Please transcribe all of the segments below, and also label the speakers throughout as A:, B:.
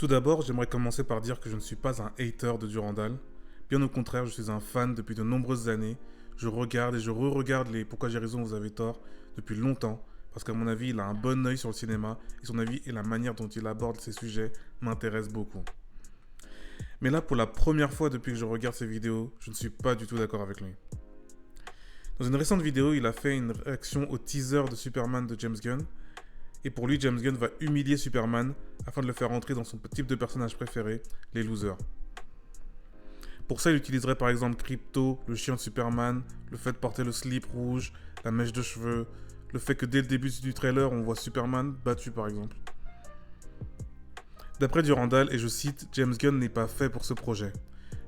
A: Tout d'abord, j'aimerais commencer par dire que je ne suis pas un hater de Durandal. Bien au contraire, je suis un fan depuis de nombreuses années. Je regarde et je re-regarde les Pourquoi j'ai raison, vous avez tort depuis longtemps. Parce qu'à mon avis, il a un bon œil sur le cinéma et son avis et la manière dont il aborde ces sujets m'intéressent beaucoup. Mais là, pour la première fois depuis que je regarde ses vidéos, je ne suis pas du tout d'accord avec lui. Dans une récente vidéo, il a fait une réaction au teaser de Superman de James Gunn. Et pour lui, James Gunn va humilier Superman afin de le faire entrer dans son type de personnage préféré, les losers. Pour ça, il utiliserait par exemple Crypto, le chien de Superman, le fait de porter le slip rouge, la mèche de cheveux, le fait que dès le début du trailer, on voit Superman battu par exemple. D'après Durandal, et je cite, James Gunn n'est pas fait pour ce projet.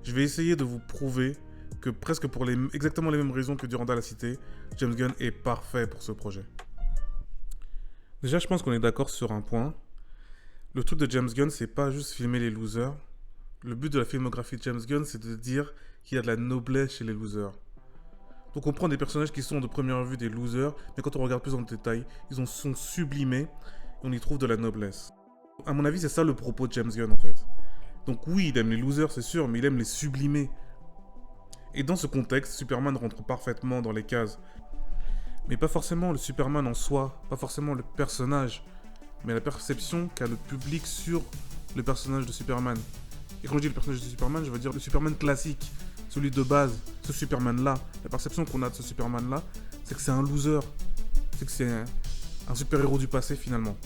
A: Je vais essayer de vous prouver que presque pour exactement les mêmes raisons que Durandal a citées, James Gunn est parfait pour ce projet. Déjà, je pense qu'on est d'accord sur un point. Le truc de James Gunn, c'est pas juste filmer les losers. Le but de la filmographie de James Gunn, c'est de dire qu'il y a de la noblesse chez les losers. Donc on prend des personnages qui sont de première vue des losers, mais quand on regarde plus en détail, ils sont sublimés et on y trouve de la noblesse. À mon avis, c'est ça le propos de James Gunn en fait. Donc oui, il aime les losers, c'est sûr, mais il aime les sublimer. Et dans ce contexte, Superman rentre parfaitement dans les cases. Mais pas forcément le Superman en soi, pas forcément le personnage, mais la perception qu'a le public sur le personnage de Superman. Et quand je dis le personnage de Superman, je veux dire le Superman classique, celui de base, ce Superman-là. La perception qu'on a de ce Superman-là, c'est que c'est un loser, c'est que c'est un super-héros du passé finalement.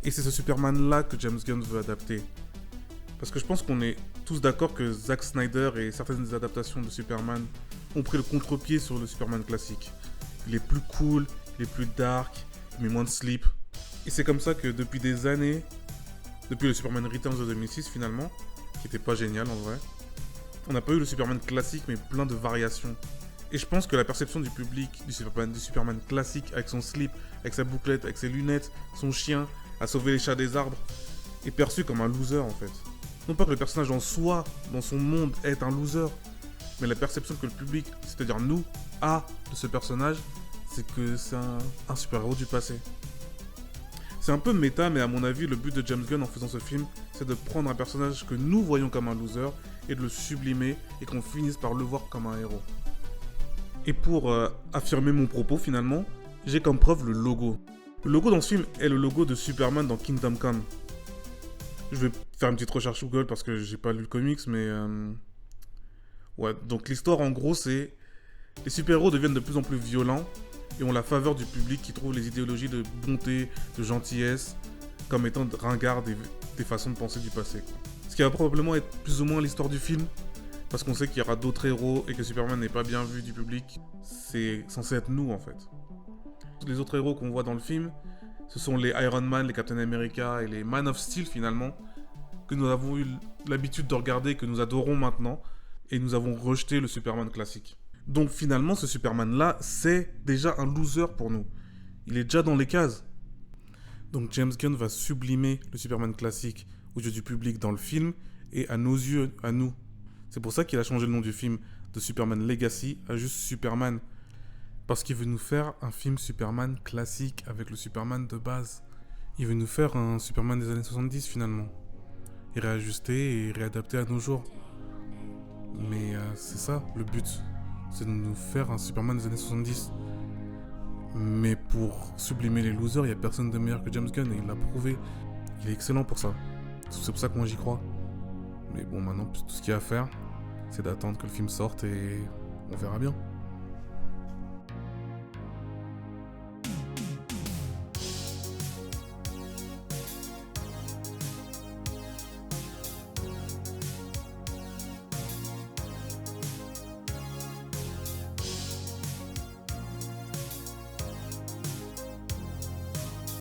A: Et c'est ce Superman-là que James Gunn veut adapter. Parce que je pense qu'on est tous d'accord que Zack Snyder et certaines adaptations de Superman ont pris le contre-pied sur le Superman classique. Il est plus cool, il est plus dark, il met moins de slip. Et c'est comme ça que depuis des années, depuis le Superman Returns de 2006 finalement, qui était pas génial en vrai, on n'a pas eu le Superman classique mais plein de variations. Et je pense que la perception du public du Superman classique avec son slip, avec sa bouclette, avec ses lunettes, son chien, à sauver les chats des arbres, est perçue comme un loser en fait. Non pas que le personnage en soi, dans son monde, est un loser, mais la perception que le public, c'est-à-dire nous, a de ce personnage, c'est que c'est un super-héros du passé. C'est un peu méta, mais à mon avis, le but de James Gunn en faisant ce film, c'est de prendre un personnage que nous voyons comme un loser et de le sublimer et qu'on finisse par le voir comme un héros. Et pour affirmer mon propos finalement, j'ai comme preuve le logo. Le logo dans ce film est le logo de Superman dans Kingdom Come. Je vais faire une petite recherche Google parce que j'ai pas lu le comics, mais... Ouais, donc l'histoire en gros c'est... Les super-héros deviennent de plus en plus violents et ont la faveur du public qui trouve les idéologies de bonté, de gentillesse, comme étant ringards des façons de penser du passé. Ce qui va probablement être plus ou moins l'histoire du film, parce qu'on sait qu'il y aura d'autres héros et que Superman n'est pas bien vu du public. C'est censé être nous en fait. Les autres héros qu'on voit dans le film, ce sont les Iron Man, les Captain America et les Man of Steel finalement, que nous avons eu l'habitude de regarder, que nous adorons maintenant, et nous avons rejeté le Superman classique. Donc finalement, ce Superman-là, c'est déjà un loser pour nous. Il est déjà dans les cases. Donc James Gunn va sublimer le Superman classique aux yeux du public dans le film, et à nos yeux, à nous. C'est pour ça qu'il a changé le nom du film de Superman Legacy à juste Superman. Parce qu'il veut nous faire un film Superman classique avec le Superman de base. Il veut nous faire un Superman des années 70 finalement. Et réajusté et réadapté à nos jours. Mais c'est ça le but. C'est de nous faire un Superman des années 70. Mais pour sublimer les losers, il n'y a personne de meilleur que James Gunn et il l'a prouvé. Il est excellent pour ça. C'est pour ça que moi j'y crois. Mais bon, maintenant tout ce qu'il y a à faire, c'est d'attendre que le film sorte et on verra bien.